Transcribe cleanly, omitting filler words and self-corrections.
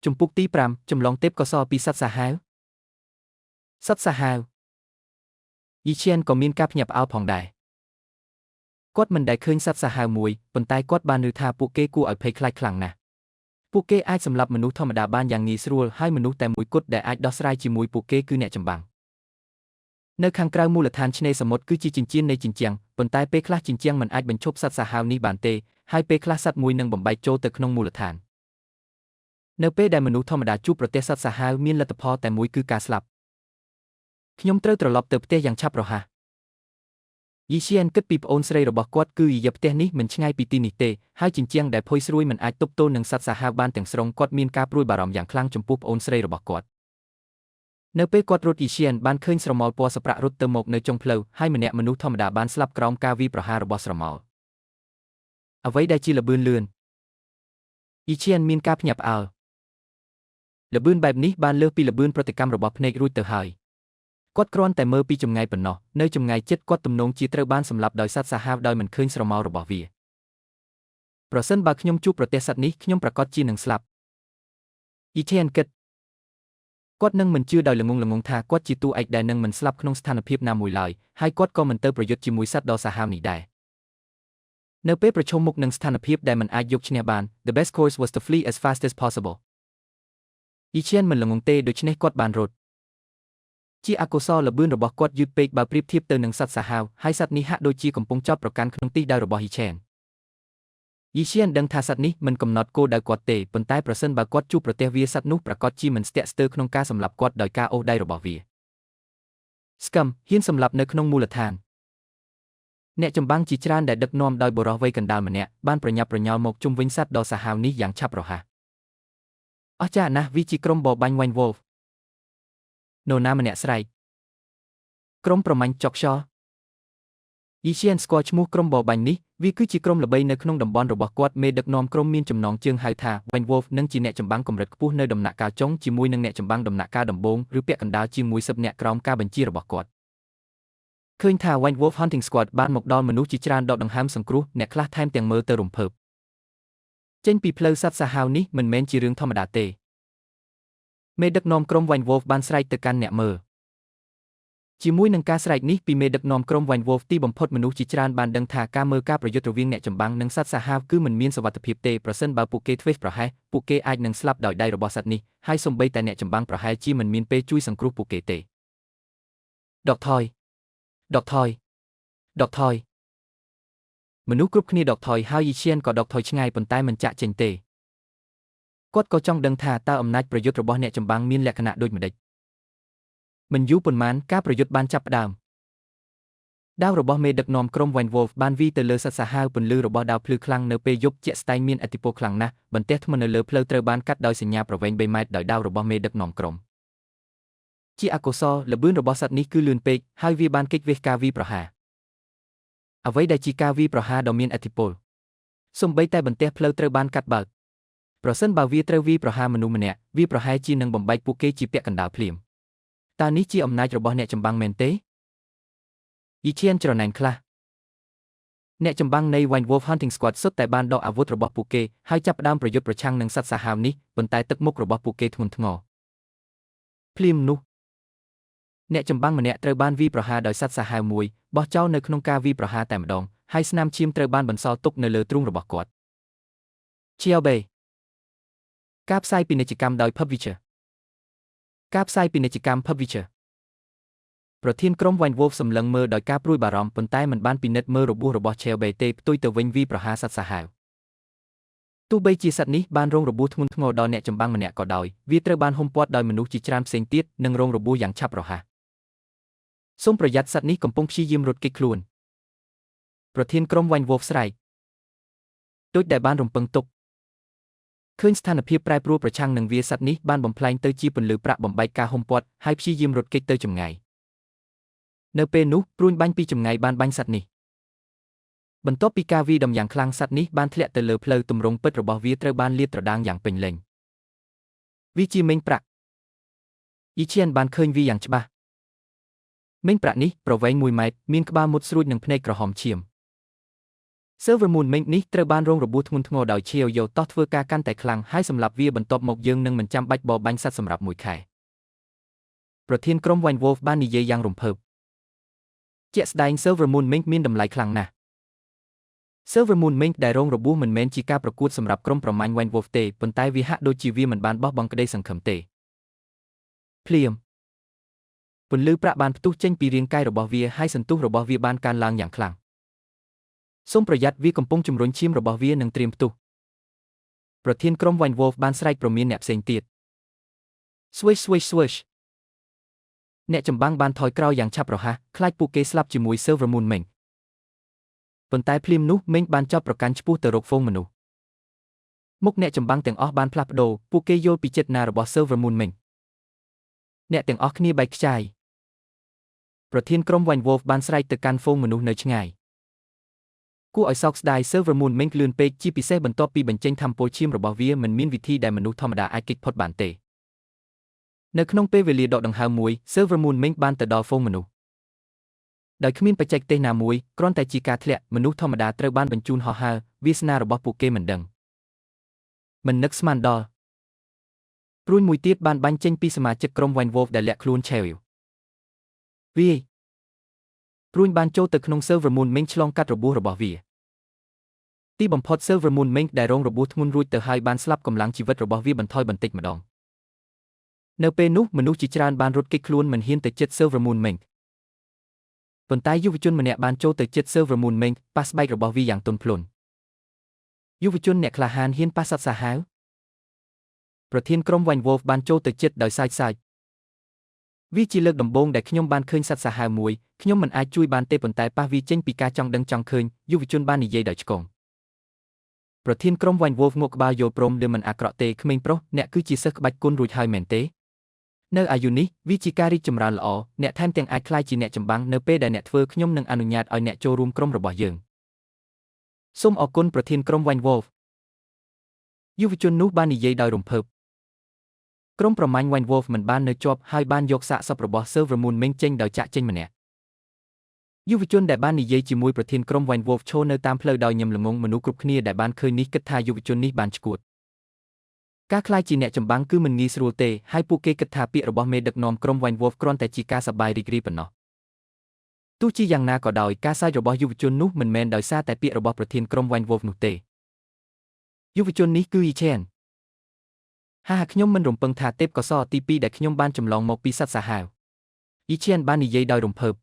Trong puộc tí pram, trong lòng tếp có so pi sắt xa háo. Sắt xa háo. Yi Chen có miên cáp nhập ao phòng đài. Quát mình đại khơi sắt xa háo mùi, bần tay quát ban nữ tha puộc kê cu ở phê khai khẳng nè. Puộc kê ai sầm lập mนุษย์ธรรมดาบ้านอย่างงี้สรัวให้มนุษย์แต่มวยกดได้អាចដោះស្រាយជាមួយពួកគេគឺអ្នកចម្បាំងនៅខាងក្រៅមូលដ្ឋានឆ្នេរសមុទ្រគឺជាចិញ្ចៀននៃជញ្ជាំងប៉ុន្តែពេលខ្លះជញ្ជាំងមិនអាចបញ្ឈប់សត្វសាហាវនេះបានទេហើយពេលខ្លះសត្វមួយនឹងបំបែកចូលទៅក្នុងមូលដ្ឋាននៅពេលដែលមនុស្សធម្មតាជួបប្រទះសត្វសាហាវមានលទ្ធផលតែមួយគឺការស្លាប់ខ្ញុំត្រូវត្រឡប់ទៅផ្ទះយ៉ាងឆាប់រហ័សយីឈៀនគិតពីប្អូនស្រីរបស់គាត់គឺយីផ្ទះនេះមិនឆ្ងាយពីទីនេះទេហើយជញ្ជាំងដែលផុយស្រួយមិនអាចទប់ទល់នឹងសត្វសាហាវបានទាំងស្រុងគាត់មានការព្រួយបារម្ភយ៉ាងខ្លាំងចំពោះប្អូនស្រីរបស់គាត់នៅពេលគាត់រត់យីឈៀនបានឃើញស្រមោលពណ៌សប្រាក់រត់ទៅមកនៅចុងផ្លូវហើយម្នាក់មនុស្សធម្មតាបានស្លាប់ក្រោមការវាយប្រហាររបស់ស្រមោលអ្វីដែលជាល្បឿនលឿនយីឈៀនមានការភ្ញាក់ផ្អើលល្បឿនបែបនេះបានលើសពីល្បឿនប្រតិកម្មរបស់ភ្នែករួចទៅហើយគាត់គ្រាន់តែមើលពីចម្ងាយប៉ុណ្ណោះនៅចម្ងាយជិតគាត់ទំនងជាត្រូវបានសម្លាប់ដោយសត្វសាហាវដោយមិនឃើញស្រមោលរបស់វាប្រសិនបើខ្ញុំជួបប្រទះសត្វនេះខ្ញុំប្រកាសជានឹងស្លាប់យីឈៀនគិតគាត់នឹងមិនជឿដោយល្ងងថាគាត់ជាតួឯកដែលនឹងមិនស្លាប់ក្នុងស្ថានភាពណាមួយឡើយហើយគាត់ក៏មិនទៅប្រយុទ្ធជាមួយសត្វដ៏សាហាវនេះដែរនៅពេលប្រឈមមុខនឹងស្ថានភាពដែលមិនអាចយកឈ្នះបាន the best course was to flee as fast as possible យីឈៀនមិនល្ងងទេដូច្នេះគាត់បានរត់ជាអកុសលល្បឿនរបស់គាត់យឺតពេកបើប្រៀបធៀបទៅនឹងសត្វសាហាវហើយសត្វនេះហាក់ដូចជាកំពុងចោទប្រកាន់ក្នុងទិសដៅរបស់យីឈៀនយីឈៀនដឹងថាសត្វនេះមិនកំណត់គោលដៅគាត់ទេប៉ុន្តែប្រសិនបើគាត់ជួបប្រទះវាសត្វនោះប្រកាសជាមិនស្ទាក់ស្ទើរក្នុងការសម្លាប់គាត់ដោយការអូសដៃរបស់វាស្កឹមហ៊ានសម្លាប់នៅក្នុងមូលដ្ឋានអ្នកចម្បាំងជាច្រើនដែលដឹកនាំដោយបុរសវ័យកណ្ដាលម្នាក់បានប្រញាប់ប្រញាល់មកជុំវិញសត្វដ៏សាហាវនេះយ៉ាងឆាប់រហ័សអស្ចារ្យណាស់វាជាក្រុមបរបាញ់ White Wolf នរណាម្នាក់ស្រែកក្រុមប្រមាញ់ចុកខ្យល់យីឈៀនស្គាល់ឈ្មោះក្រុមបរបាញ់នេះវាគឺជាក្រុមល្បីនៅក្នុងតំបន់របស់គាត់មេដឹកនាំក្រុមមានចំណងជើងហៅថា White Wolf និងជាអ្នកចម្បាំងកម្រិតខ្ពស់នៅដំណាក់កាលចុងជាមួយនឹងអ្នកចម្បាំងដំណាក់កាលដំបូងឬពាក់កណ្ដាលជាមួយ10អ្នកក្រោមការបញ្ជារបស់គាត់ឃើញថា White Wolf Hunting Squad បានមកដល់មនុស្សជាច្រើនដកដង្ហើមសង្គ្រោះអ្នកខ្លះថែមទាំងមើលទៅរំភើបចេញពីផ្លូវសត្វសាហាវនេះមិនមែនជារឿងធម្មតាទេមេដឹកនាំក្រុម White Wolf បានស្រែកទៅកាន់អ្នកមើលជាមួយនឹងការស្រែកនេះពីមេដឹកនាំក្រុម White Wolf ទីបំផុតមនុស្សជាច្រើនបានដឹងថាការមើលការប្រយុទ្ធរវាងអ្នកចម្បាំងនិងសត្វសាហាវគឺមិនមានសុវត្ថិភាពទេប្រសិនបើពួកគេធ្វេសប្រហែសពួកគេអាចនឹងស្លាប់ដោយដៃរបស់សត្វនេះហើយសូម្បីតែអ្នកចម្បាំងប្រហែលជាមិនមានពេលជួយសង្គ្រោះពួកគេទេដកថយមនុស្សគ្រប់គ្នាដកថយហើយយីឈៀនក៏ដកថយឆ្ងាយប៉ុន្តែមិនចាក់ចេញទេគាត់ក៏ចង់ដឹងថាតើអំណាចប្រយុទ្ធរបស់អ្នកចម្បាំងមានលក្ខណៈដូចម្តេចមិនយូរប៉ុន្មានការប្រយុទ្ធបានចាប់ផ្ដើមដាវរបស់មេដឹកនាំក្រុម White Wolf បានវាយទៅលើសត្វសាហាវពន្លឺរបស់ដាវភ្លឺខ្លាំងនៅពេលយប់ជាក់ស្ដែងមានឥទ្ធិពលខ្លាំងណាស់បន្ទះធ្មេញនៅលើផ្លូវត្រូវបានកាត់ដោយសញ្ញាប្រវែង3ម៉ែត្រដោយដាវរបស់មេដឹកនាំក្រុមជាអកុសលល្បឿនរបស់សត្វនេះគឺលឿនពេកហើយវាបានគេចវេះការវាយប្រហារអ្វីដែលជាការវាយប្រហារដ៏មានឥទ្ធិពលសូម្បីតែបន្ទះផ្លូវត្រូវបានកាត់បើកប្រសិនបើវាត្រូវវាយប្រហារមនុស្សម្នាក់វាប្រហែលជានឹងបំបែកពួកគេជាពាក់កណ្ដាលភ្លាមតើនេះជាអំណាចរបស់អ្នកចម្បាំងមែនទេយីឈៀនច្រណែនខ្លះអ្នកចម្បាំងនៃ White Wolf Hunting Squad សុទ្ធតែបានដកអាវុធរបស់ពួកគេហើយចាប់ផ្ដើមប្រយុទ្ធប្រឆាំងនឹងសត្វសាហាវនេះប៉ុន្តែទឹកមុខរបស់ពួកគេធ្ងន់ធ្ងរភ្លាមនោះអ្នកចម្បាំងម្នាក់ត្រូវបានវាយប្រហារដោយសត្វសាហាវមួយបោះចោលនៅក្នុងការវាយប្រហារតែម្ដងហើយស្នាមឈាមត្រូវបានបន្សល់ទុកនៅលើទ្រូងរបស់គាត់ឈៀលបេការផ្សាយពាណិជ្ជកម្មដោយ Publisher ការផ្សាយពាណិជ្ជកម្ម Publisher ប្រធានក្រុម White Wolf សម្លឹងមើលដោយការព្រួយបារម្ភប៉ុន្តែមិនបានពិនិត្យមើលរបួសរបស់ Shelby ទេផ្ទុយទៅវិញវាយប្រហារសត្វសាហាវទោះបីជាសត្វនេះបានរងរបួសធ្ងន់ធ្ងរដល់អ្នកចម្បាំងម្នាក់ក៏ដោយវាត្រូវបានហុំព័ទ្ធដោយមនុស្សជាច្រើនផ្សេងទៀតនិងរងរបួសយ៉ាងឆាប់រហ័សសូមប្រយ័ត្នសត្វនេះកំពុងព្យាយាមរត់គេចខ្លួនប្រធានក្រុម White Wolf ស្រែកដូចដែលបានរំពឹងទុកឃើញស្ថានភាពប្រែប្រួលប្រឆាំងនឹងវាសត្វនេះបានបំផ្លែងទៅជាពន្លឺប្រាក់បំបែកការហុំព័ទ្ធហើយព្យាយាមរត់គេចទៅចម្ងាយនៅពេលនោះព្រួញបាញ់ពីចម្ងាយបានបាញ់សត្វនេះបន្ទាប់ពីការវាយដំយ៉ាងខ្លាំងសត្វនេះបានធ្លាក់ទៅលើផ្លូវទម្រង់ពិតរបស់វាត្រូវបានលាតត្រដាងយ៉ាងពេញលេញវាជាមេញប្រាក់យីឈៀនបានឃើញវាយ៉ាងច្បាស់មេញប្រាក់នេះប្រវែង1ម៉ែត្រមានក្បាលមុតស្រួចនិងភ្នែកក្រហមឈាម Silver Moon Mink នេះត្រូវបានរងរបួសធ្ងន់ធ្ងរដោយឈាវយោតោះធ្វើការកាន់តែខ្លាំងហើយសម្រាប់វាបន្ទាប់មកយើងនឹងមិនចាំបាច់បរបាញ់សត្វសម្រាប់មួយខែប្រធានក្រុម Wine Wolf បាននិយាយយ៉ាងរំភើបជាក់ស្ដែង Silver Moon Mink មានតម្លៃខ្លាំងណាស់ Silver Moon Mink ដែលរងរបួសមិនមែនជាការប្រកួតសម្រាប់ក្រុមប្រមាញ់ Wine Wolf ទេប៉ុន្តែវាហាក់ដូចជាវាមិនបានបោះបង់ក្តីសង្ឃឹមទេភ្លាមពន្លឺប្រាក់បានផ្ទុះចេញពីរាងកាយរបស់វាហើយសន្ទុះរបស់វាបានកើនឡើងយ៉ាងខ្លាំងសូមប្រយ័ត្នវាកំពុងជំរុញឈាមរបស់វានឹងត្រៀមផ្ទុះប្រធានក្រុម Wine Wolf បានស្រែកព្រមានអ្នកផ្សេងទៀត Swish swish swish អ្នកចម្បាំងបានថយក្រោយយ៉ាងឆាប់រហ័សខ្លាចពួកគេស្លាប់ជាមួយ Silver Moon Mink ប៉ុន្តែភ្លាមនោះ Mink បានចោទប្រកាន់ឆ្ពោះទៅរកហ្វូងមនុស្សមុខអ្នកចម្បាំងទាំងអស់បានផ្លាស់ប្ដូរពួកគេយល់ពីចេតនារបស់ Silver Moon Mink អ្នកទាំងអស់គ្នាបែកខ្ចាយប្រធានក្រុម Wine Wolf បានស្រែកទៅកាន់ហ្វូងមនុស្សនៅឆ្ងាយគួរឲ្យសោកស្ដាយ Silver Moon Mink លឿនពេកជាពិសេសបន្ទាប់ពីបញ្ចេញថាមពលឈាមរបស់វាមិនមានវិធីដែលមនុស្សធម្មតាអាចគេចផុតបានទេនៅក្នុងពេលវេលាដកដង្ហើមមួយ Silver Moon Mink បានទៅដល់ហ្វូងមនុស្សដោយគ្មានបច្ចេកទេសណាមួយគ្រាន់តែជាការធ្លាក់មនុស្សធម្មតាត្រូវបានបញ្ជូនហោះហើរវាសនារបស់ពួកគេមិនដឹងមិននឹកស្មានដល់ព្រួញមួយទៀតបានបាញ់ចេញពីសមាជិកក្រុម Wine Wolf ដែលលាក់ខ្លួនឆេវវាព្រួញបានចូលទៅក្នុង Silver Moon Mink ឆ្លងកាត់របួសរបស់វាទីបំផុត Silver Moon Mink ដែលរងរបួសធ្ងន់រួចទៅហើយបានស្លាប់កម្លាំងជីវិតរបស់វាបន្ថយបន្តិចម្ដងនៅពេលនោះមនុស្សជាច្រើនបានរត់គេចខ្លួនមិនហ៊ានទៅជិត Silver Moon Mink ប៉ុន្តែយុវជនម្នាក់បានចូលទៅជិត Silver Moon Mink ប៉ះស្បែករបស់វាយ៉ាងទន់ភ្លន់យុវជនអ្នកក្លាហានហ៊ានប៉ះសត្វសាហាវប្រធានក្រុម Wine Wolf បានចូលទៅជិតដោយសាច់វាជាលើកដំបូងដែលខ្ញុំបានឃើញសត្វសាហាវមួយខ្ញុំមិនអាចជួយបានទេប៉ុន្តែប៉ះវាចេញពីការចង់ដឹងចង់ឃើញយុវជនបាននិយាយដោយឆ្គងប្រធានក្រុម Wine Wolf ងក់ក្បាលយល់ព្រមលើមិនអាក្រក់ទេក្មេងប្រុសអ្នកគឺជាសិស្សក្បាច់គុណរួចហើយមែនទេនៅអាយុនេះវាជាការរីកចម្រើនល្អអ្នកថែមទាំងអាចក្លាយជាអ្នកចម្បាំងនៅពេលដែលអ្នកធ្វើខ្ញុំនឹងអនុញ្ញាតឲ្យអ្នកចូលរួមក្រុមរបស់យើងសូមអរគុណប្រធានក្រុម Wine Wolf យុវជននោះបាននិយាយដោយរំភើបក្រុមប្រមាញ់ Wine Wolf មិនបាននៅជាប់ហើយបានយកសាកសពរបស់ Silver Moon Mink ចេញដោយចាក់ចេញម្នាក់យុវជនដែលបាននិយាយជាមួយប្រធានក្រុម Wine Wolf ឈរនៅតាមផ្លូវដោយញឹមល្ងងមនុស្សគ្រប់គ្នាដែលបានឃើញនេះគិតថាយុវជននេះបានឈួតការក្លាយជាអ្នកចម្បាំងគឺមិនងាយស្រួលទេហើយពួកគេគិតថាពាក្យរបស់មេដឹកនាំក្រុម Wine Wolf គ្រាន់តែជាការសប្បាយរីករាយប៉ុណ្ណោះទោះជាយ៉ាងណាក៏ដោយការសើចរបស់យុវជននោះមិនមែនដោយសារតែពាក្យរបស់ប្រធានក្រុម Wine Wolf នោះទេយុវជននេះគឺ Yi Chen ខ្ញុំមិនរំពឹងថាទេពកោសល្យទី2ដែលខ្ញុំបានចម្លងមកពីសត្វសាហាវ Yi Chen បាននិយាយដោយរំភើប